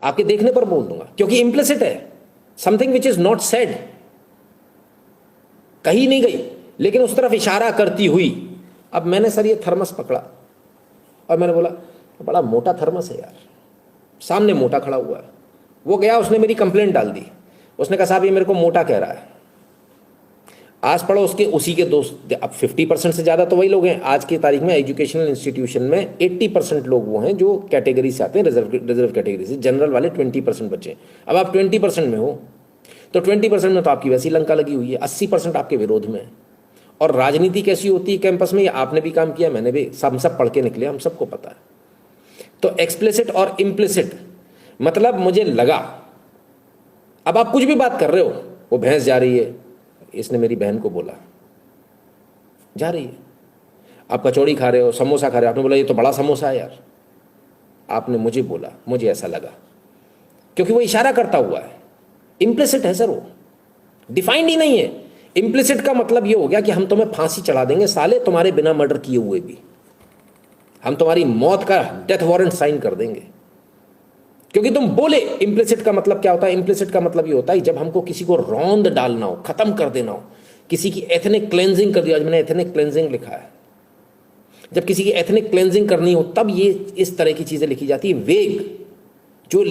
आपके देखने पर बोल दूंगा, क्योंकि इम्प्लिसिट है, something which is not said, कही नहीं गई लेकिन उस तरफ इशारा करती हुई। अब मैंने सर ये थर्मस पकड़ा और मैंने बोला बड़ा मोटा थर्मस है यार, सामने मोटा खड़ा हुआ है। वो गया, उसने मेरी कंप्लेंट डाल दी, उसने कहा साहब ये मेरे को मोटा कह रहा है। आस पड़ोस के उसी के दोस्त, अब 50% से ज़्यादा तो वही लोग हैं आज की तारीख में एजुकेशनल इंस्टीट्यूशन में। 80% लोग वो हैं जो कैटेगरी से आते हैं, रिजर्व कैटेगरी से। जनरल वाले 20% बच्चे। अब आप 20% में हो तो 20% में तो आपकी वैसी लंका लगी हुई है, 80% आपके विरोध में है। और राजनीति कैसी होती है कैंपस में, ये आपने भी काम किया, मैंने भी, हम सब पढ़ के निकले, हम सबको पता है। तो एक्सप्लिसिट और इम्प्लिसिट मतलब मुझे लगा, अब आप कुछ भी बात कर रहे हो, वो भैंस जा रही है, इसने मेरी बहन को बोला, जा रही है। आप कचौड़ी खा रहे हो, समोसा खा रहे हो, आपने बोला ये तो बड़ा समोसा है यार, आपने मुझे बोला, मुझे ऐसा लगा, क्योंकि वो इशारा करता हुआ है। इम्प्लिसिट है सर, वो डिफाइंड ही नहीं है। इम्प्लिसिट का मतलब ये हो गया कि हम तुम्हें फांसी चढ़ा देंगे साले, तुम्हारे बिना मर्डर किए हुए भी हम तुम्हारी मौत का डेथ वारंट साइन कर देंगे, क्योंकि तुम बोले। इम्प्लिसिट का मतलब क्या होता है? इम्प्लिसिट का मतलब ये होता है जब हमको किसी को रौंद डालना हो, खत्म कर देना हो, किसी की एथनिक क्लेंजिंग कर दिया। आज मैंने एथनिक क्लेंजिंग लिखा है। जब किसी की एथनिक क्लेंजिंग करनी हो तब ये इस तरह की चीजें लिखी जाती है, वेग, जो